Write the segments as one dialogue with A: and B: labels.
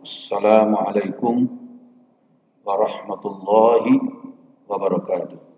A: Assalamualaikum warahmatullahi wabarakatuh.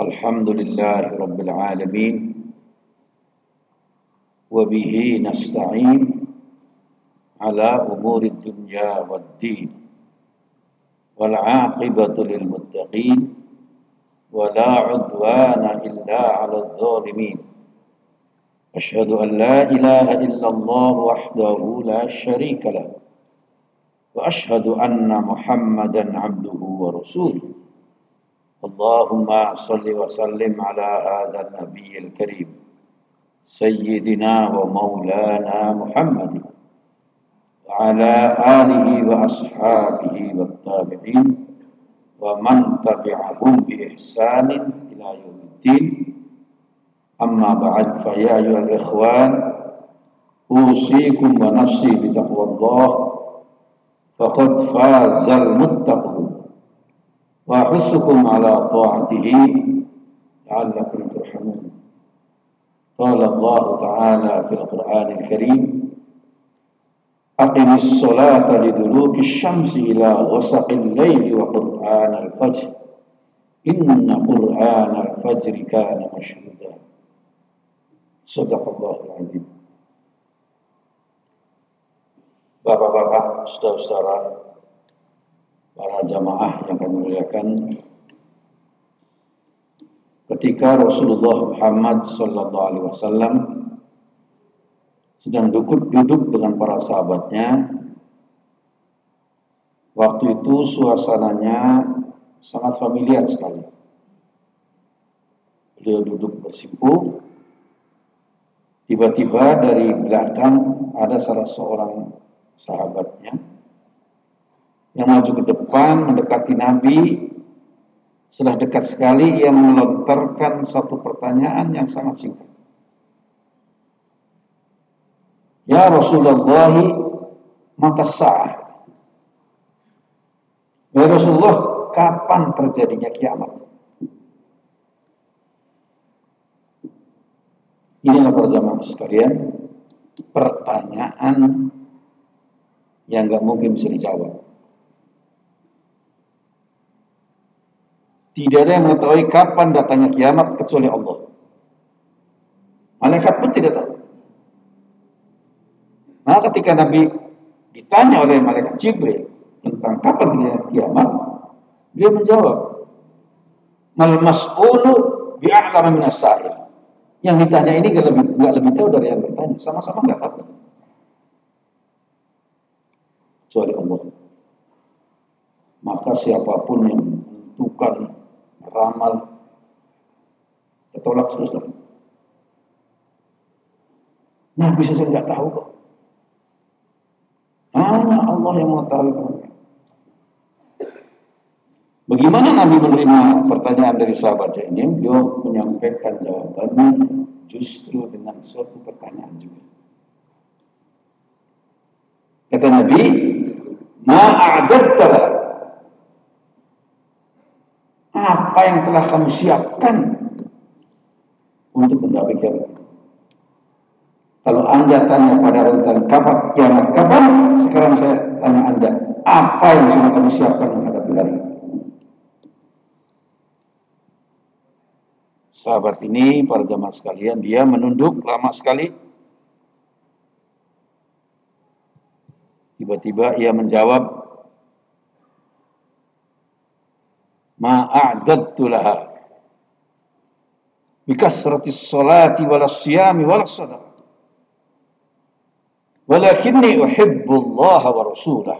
A: Alhamdulillahi Rabbil Alamin. Wabihi nasta'in ala umuri dunya waddin. Wal aqibatu lil muttaqin. Wala udwana illa ala zalimin. Ashhadu an la ilaha illallah wahdahu la syarika lah. Wa ashhadu anna Muhammadan abduhu wa rasuluh. Allahumma salli wa sallim ala hadha an-nabiyil karim sayyidina wa maulana Muhammadin wa ala alihi wa ashabihi wa tabi'in wa man tabi'ahum bi ihsanin ila yaumiddin. Amma ba'd, fa ya ayyuhal ikhwan, usikum wa nafsi bi taqwallah faqad fazal muttaqun wa ahussukum ala ta'atihi la'allakum turhamun. Qala Allah Ta'ala fil Qur'anil Karim, aqimis salata liduluki syamsi ila ghasaqil layli wa qur'anal fajr inna qur'anal fajri kana mashhuda. Sadaqallahul azim. Bapak-bapak, saudara-saudara, para jamaah yang kami muliakan, ketika Rasulullah Muhammad SAW sedang duduk dengan para sahabatnya, waktu itu suasananya sangat familiar sekali. Beliau duduk bersimpuh, tiba-tiba dari belakang ada salah seorang sahabatnya yang maju ke depan mendekati Nabi. Setelah dekat sekali, ia melontarkan satu pertanyaan yang sangat singkat. Ya Rasulullah, mata sa'ah. Ya Rasulullah, kapan terjadinya kiamat? Inilah para jamaah sekalian, pertanyaan yang gak mungkin bisa dijawab. Tidak ada yang mengetahui kapan datangnya kiamat kecuali Allah. Malaikat pun tidak tahu. Nah, ketika Nabi ditanya oleh malaikat Jibril tentang kapan terjadi kiamat, dia menjawab, mal mas'ulu bi'a'lama minas sa'il. Yang ditanya ini gak lebih tahu dari yang bertanya. Sama-sama gak tahu. Kecuali Allah. Maka siapapun yang menentukan ramal, ketolak selesai. Nah, bisa saya nggak tahu kok. Hanya Allah yang mengetahui. Bagaimana Nabi menerima pertanyaan dari sahabatnya ini? Beliau menyampaikan jawabannya justru dengan suatu pertanyaan juga. Kata Nabi, ma'a'adatta, apa yang telah kamu siapkan untuk menghadapi kiamat? Kalau Anda tanya pada tentang kapan kiamat kapan, sekarang saya tanya Anda, apa yang sudah kamu siapkan menghadapi hari ini? Sahabat ini, para jamaah sekalian, dia menunduk lama sekali. Tiba-tiba ia menjawab, ma'a'adadtu laha bikasratis salati walas siyami walas sadaqah walakinni uhibbullaha wa rasulah.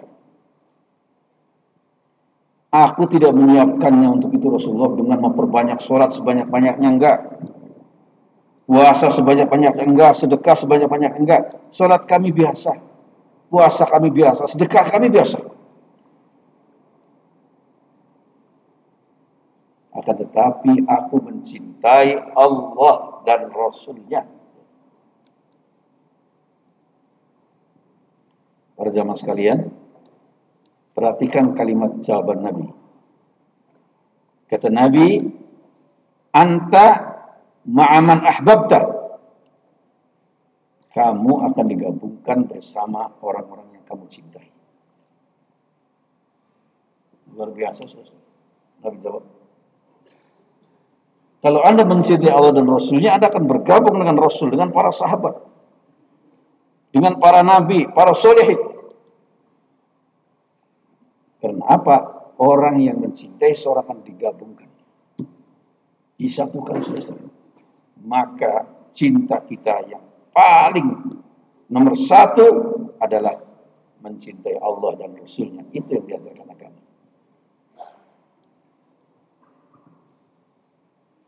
A: Aku tidak menyiapkannya untuk itu Rasulullah dengan memperbanyak sholat sebanyak-banyaknya, enggak. Puasa sebanyak-banyaknya, enggak. Sedekah sebanyak-banyaknya, enggak. Sholat kami biasa, puasa kami biasa, sedekah kami biasa. Akan tetapi aku mencintai Allah dan Rasul-Nya. Para jamaah sekalian, perhatikan kalimat jawaban Nabi. Kata Nabi, anta ma'aman ahbabta. Kamu akan digabungkan bersama orang-orang yang kamu cintai. Luar biasa, saudara. Nabi jawab. Kalau Anda mencintai Allah dan Rasulnya, Anda akan bergabung dengan Rasul, dengan para sahabat, dengan para nabi, para solihin. Karena apa? Orang yang mencintai seorang akan digabungkan, disatukan, saudara. Maka cinta kita yang paling nomor satu adalah mencintai Allah dan Rasulnya. Itu yang diajarkan agama.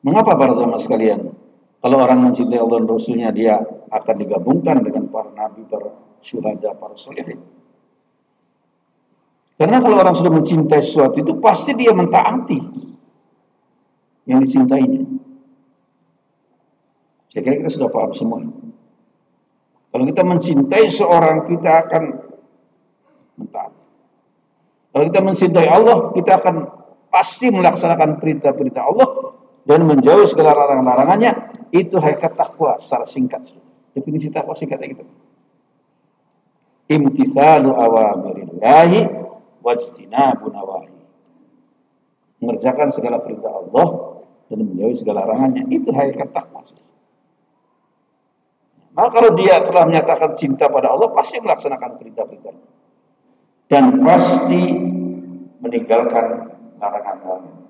A: Mengapa para jamaah sekalian? Kalau orang mencintai Allah dan Rasulnya, dia akan digabungkan dengan para nabi, para syuhada, para solihin. Karena kalau orang sudah mencintai sesuatu itu, pasti dia mentaati yang dicintainya. Saya kira kita sudah paham semua. Kalau kita mencintai seorang, kita akan mentaati. Kalau kita mencintai Allah, kita akan pasti melaksanakan perintah-perintah Allah dan menjauhi segala larangan-larangannya. Itu hakikat takwa secara singkat. Definisi takwa singkatnya gitu. Imtithalu awamirillahi wajtinabu nawahi. Mengerjakan segala perintah Allah dan menjauhi segala larangannya. Itu hakikat takwa. Maka kalau dia telah menyatakan cinta pada Allah, pasti melaksanakan perintah-perintahnya dan pasti meninggalkan larangan-larangan.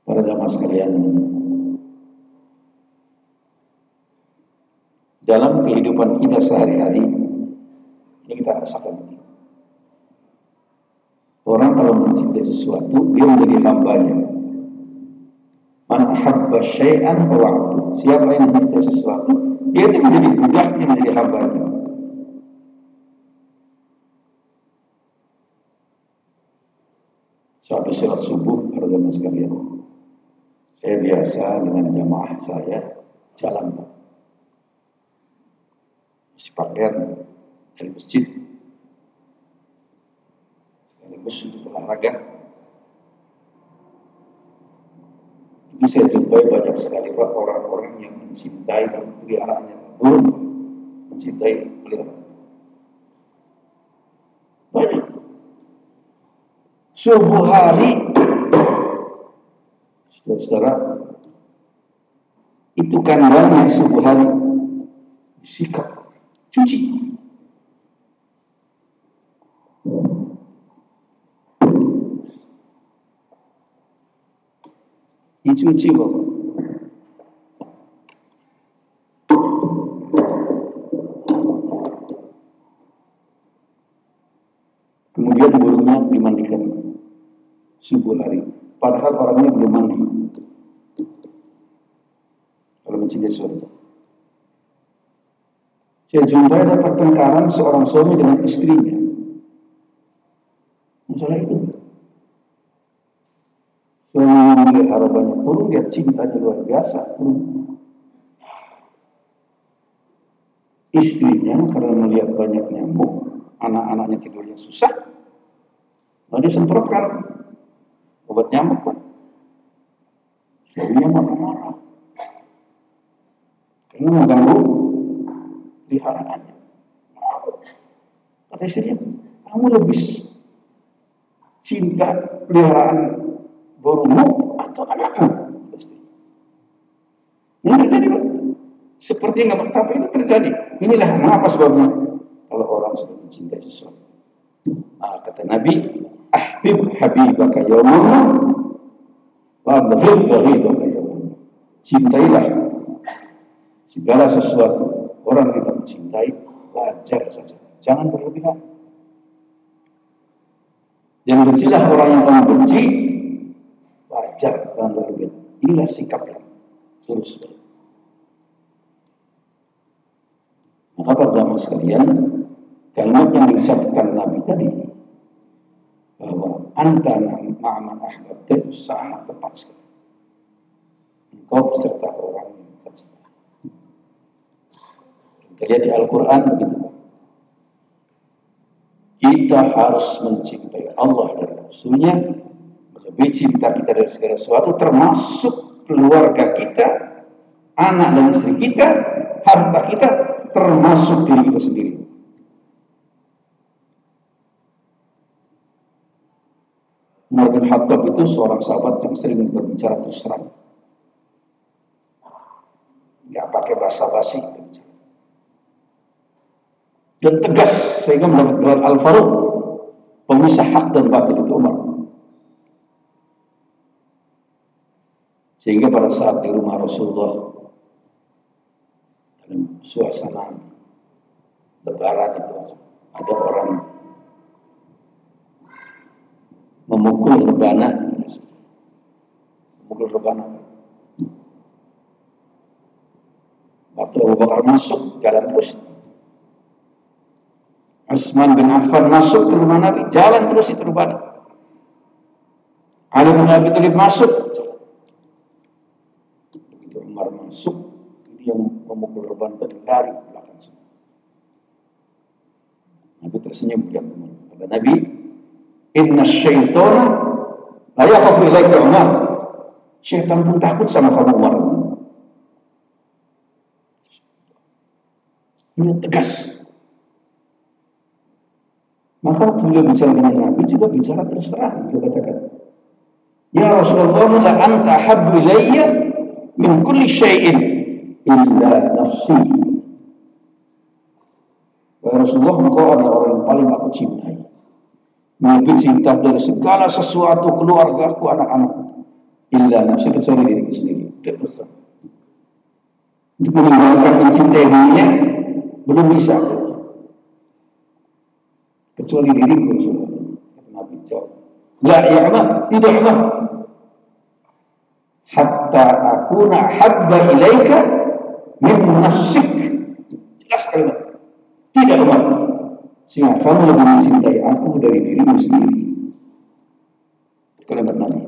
A: Para jamaah sekalian, dalam kehidupan kita sehari-hari ini kita rasakan. Orang kalau mencintai sesuatu, dia menjadi hambanya. Man ahabba syai'an fahuwa 'abduh. Siapa yang mencintai sesuatu, dia itu menjadi budaknya, menjadi hambanya. Sampai sholat subuh, para jamaah sekalian, saya biasa dengan jamaah saya jalan, masih pakaian dari masjid, sekaligus untuk olahraga. Itu saya jumpai banyak sekali Pak, orang-orang yang mencintai peliharaannya burung, mencintai peliharaan. Banyak. Subuh hari, saudara-saudara, itu kandangnya subuh hari, sikat, cuci. Dicuci Bapak. Kemudian burungnya dimandikan subuh hari. Padahal orangnya belum mandi. Kalau mencintai sesuatu. Saya jumpai ada pertengkaran seorang suami dengan istrinya. Masalah itu. Suami melihara banyak burung, dia cintanya luar biasa. Istrinya karena melihat banyak nyamuk, anak-anaknya tidurnya susah, lalu disemprotkan obat nyamuk. Suaminya marah-marah karena mengganggu peliharaannya. Kata istrinya, kamu lebih cinta peliharaan burungmu atau anakmu? Ini terjadi, Pak. Seperti nggak, tapi itu terjadi. Inilah mengapa sebabnya kalau orang sudah mencintai sesuatu. Kata Nabi, ahbib habibaka yawman wa abghid baghidaka yawman. Cintailah segala sesuatu orang yang kita mencintai, wajar saja, jangan berlebihan. Dan bencilah orang yang kamu benci, wajar, jangan berlebihan. Inilah sikap yang lurus. Maka para jamaah sekalian, kalimat yang diucapkan Nabi tadi bahwa anta ma'aman ahbabta itu sangat tepat sekali. Engkau beserta orang yang tercinta. Kita lihat di Al-Quran begitu. Kita harus mencintai Allah dan Rasulnya melebihi cinta kita dari segala sesuatu, termasuk keluarga kita, anak dan istri kita, harta kita, termasuk diri kita sendiri. Keluarga bin Khattab itu seorang sahabat yang sering berbicara terus terang. Nggak pakai basa-basi. Dan tegas sehingga mendapat gelar Al-Faruq, pemisah hak dan batil itu Umar. Sehingga pada saat di rumah Rasulullah dalam suasana lebaran itu ada orang memukul rebana. Waktu Abu Bakar masuk, jalan terus. Utsman bin Affan masuk ke rumah Nabi, jalan terus itu rebana. Ali bin Abi Thalib masuk. Begitu Umar masuk, dia memukul rebana tadi dari belakang. Nabi tersenyum, dia kata Nabi, inna syaitana la yakhafu ilaika Umar. Syaitan pun takut sama kamu Umar. Ini tegas. Maka waktu beliau bicara dengan Nabi juga bicara terus terang. Beliau katakan, ya Rasulullah, la anta habbu ilayya min kulli syai'in illa nafsi. Ya Rasulullah, engkau adalah orang yang paling aku cintai. Lebih cinta dari segala sesuatu, keluarga aku, anak-anak. Illa nafsi, kecuali diriku sendiri. Dia terus terang. Untuk meninggalkan mencintai dirinya belum bisa. Kecuali diriku. Kata Nabi jawab, la ya Umar, tidak Umar. Hatta akuna habba ilaika min nafsik. Jelas kalimat. Tidak Umar. Sehingga kamu lebih mencintai aku dari dirimu sendiri. Kalimat Nabi.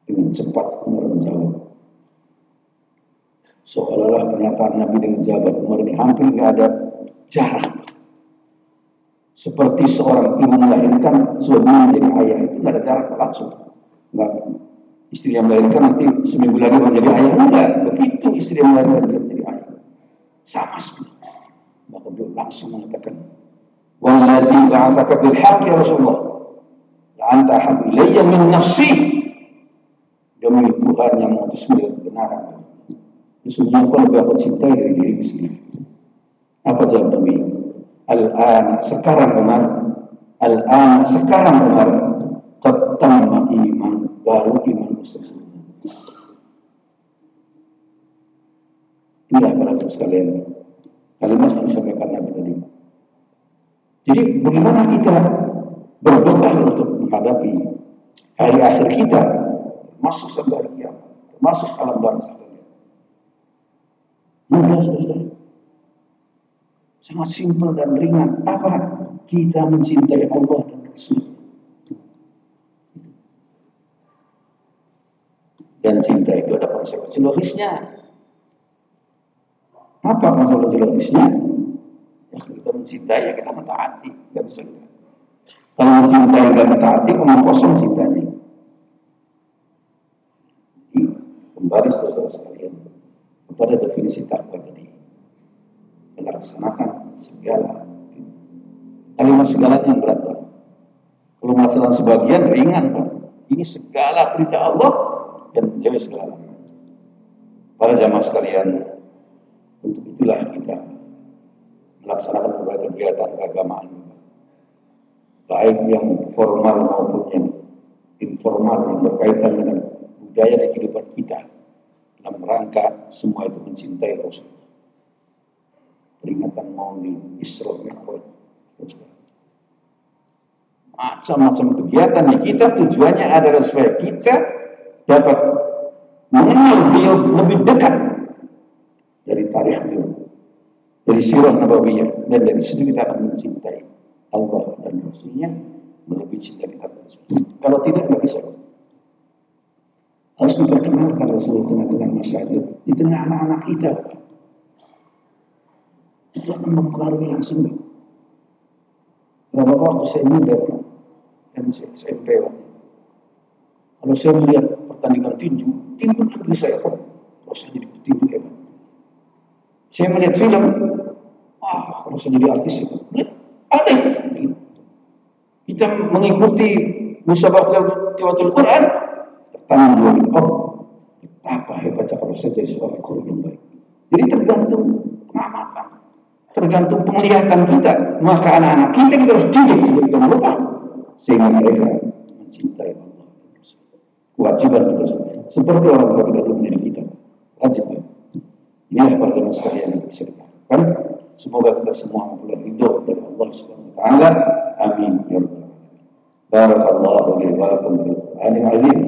A: Dengan cepat Umar menjawab. Seolah-olah pernyataan Nabi dengan jawaban Umar ini hampir tidak ada jarak. Seperti seorang ibu melahirkan suaminya menjadi ayah, itu tidak ada jarak langsung. Enggak. Istri yang melahirkan nanti seminggu lagi menjadi ayah, enggak. Begitu istri yang melahirkan dia menjadi ayah. Sama seperti. Maka dia langsung mengatakan, walladzi ba'atsaka bil haqq ya Rasulullah, la anta ahabbu ilayya min nafsi. Demi Tuhan yang mengutusmu dengan kebenaran. Sesungguhnya kau lebih aku cintai dari diriku sendiri. Apa jawab Nabi? Al-an, sekarang Umar. Al-an, sekarang Umar. Qad tamma iman, baru iman sempurna. Inilah para sekalian kalimat yang disampaikan Nabi tadi. Jadi bagaimana kita berbekal untuk menghadapi hari akhir kita, masuk sampai hari kiamat, masuk alam barzakh. Mudah saudara. Sangat simpel dan ringan. Apa? Kita mencintai Allah dan Rasul. Dan cinta itu ada konsekuensi logisnya. Apa konsekuensi logisnya? Ya, kita mencintai, ya kita mentaati. Tidak bisa. Kalau mencintai dan mentaati, omong kosong cintanya. Kembali saudara sekalian kepada definisi takwa tadi, melaksanakan segala. Kalimat segala yang berat, Pak. Kalau melaksanakan sebagian ringan, Pak. Ini segala perintah Allah dan menjauhi segala larangan. Para jamaah sekalian, untuk itulah kita melaksanakan berbagai kegiatan keagamaan, baik yang formal maupun yang informal yang berkaitan dengan budaya di kehidupan kita. Dalam rangka semua itu mencintai Rasul. Peringatan Maulid, Isra Mi'raj, macam-macam kegiatan yang kita tujuannya adalah supaya kita dapat mengenal beliau lebih dekat dari tarikh beliau, dari sirah nabawiyah, dan dari situ kita akan mencintai Allah dan Rasulnya melebihi cinta kita pada Rasul. Kalau tidak, nggak bisa. Harus diperkenalkan Rasulullah di tengah-tengah masyarakat, di tengah anak-anak kita. Itu akan mempengaruhi langsung. Berapa waktu saya muda, dan SMP, kalau saya melihat pertandingan tinju negeri saya, kalau saya jadi petinju hebat. Saya melihat film, kalau saya jadi artis, ada itu. kita mengikuti musabaqah tilawatul Quran, tertanam juga gitu. Oh, betapa hebatnya kalau saya jadi seorang qari yang baik. Jadi tergantung pengamatan, tergantung penglihatan kita. Maka anak-anak kita harus didik sedemikian rupa sehingga mereka mencintai Allah. Kewajiban kita seperti orang tua kita dulu mendidik kita. Wajib. Inilah para teman sekalian yang bisa kita harapkan. Semoga kita semua memperoleh ridho dari Allah Subhanahu wa taala. Amin ya rabbal alamin. Barakallahu li wa lakum fil Qur'anil azim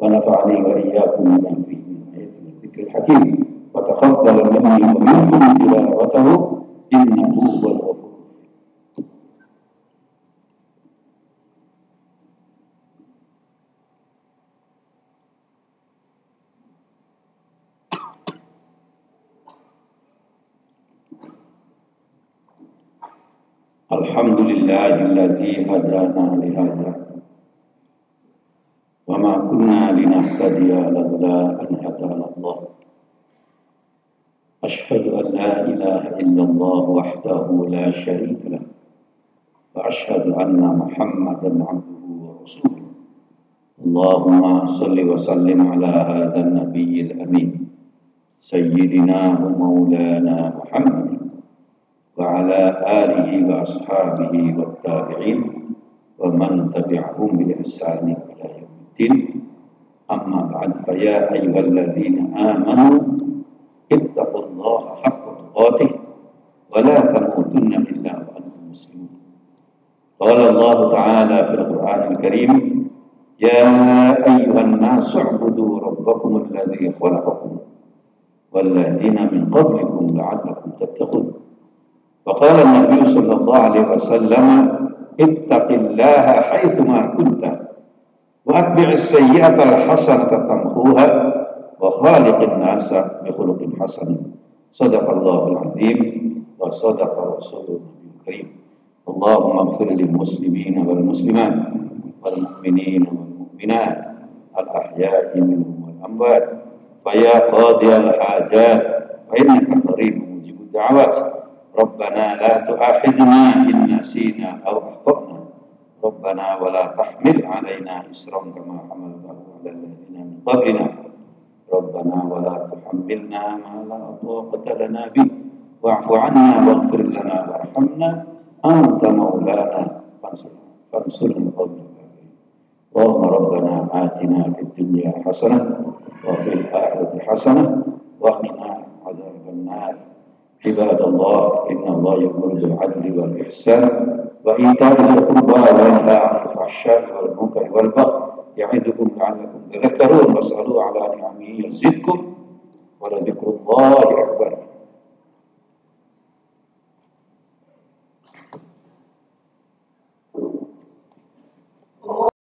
A: wa nafa'ani wa iyyakum bima fihi min ayatin wa dzikril hakim wa taqabbal minni wa minkum tilawatahu innahu huwal ghafur. Alhamdulillahilladzi hadana li hadza wa ma kunna linahtadiya laula an hadana Allah. Asyhadu an la ilaha illallah wahdahu la syarika lah wa asyhadu anna Muhammadan abduhu wa rasuluh. Allahumma shalli wa sallim ala hadzal nabiyil amin sayyidina wa maulana Muhammad وعلى آله وأصحابه والتابعين ومن تبعهم بإحسان إلى يوم الدين. أما بعد فيا أيها الذين آمنوا اتقوا الله حق تقاته ولا تموتن إلا وأنتم مسلمون. قال الله تعالى في القرآن الكريم يا أيها الناس اعبدوا ربكم الذي خلقكم والذين من قبلكم لعلكم تتقون. وقال النبي صلى الله عليه وسلم اتق الله حيثما كنت وأتبع السيئة الحسنة تمحوها وخالق الناس بخلق حسن. صدق الله العظيم وصدق رسوله الكريم. اللهم اغفر للمسلمين والمسلمات والمؤمنين والمؤمنات الأحياء منهم والأموات فيا قاضي الحاجات فإنك قريب مجيب الدعوات. ربنا لا تؤاخذنا إن نسينا أو أخطأنا ربنا ولا تحمل علينا إصرا كما حملته على الذين من قبلنا ربنا ولا تحملنا ما لا طاقة لنا به واعف عنا واغفر لنا وارحمنا أنت مولانا فانصرنا القوم الكافرين. اللهم ربنا آتنا في الدنيا حسنة وفي الآخرة حسنة وقنا عذاب النار. عباد الله إن الله يأمر بالعدل والإحسان وإيتاء ذي القربى وينهى عن الفحشاء والمنكر والبغي يعظكم لعلكم تذكرون. واسألوا على نعمه يزدكم ولذكر الله أكبر.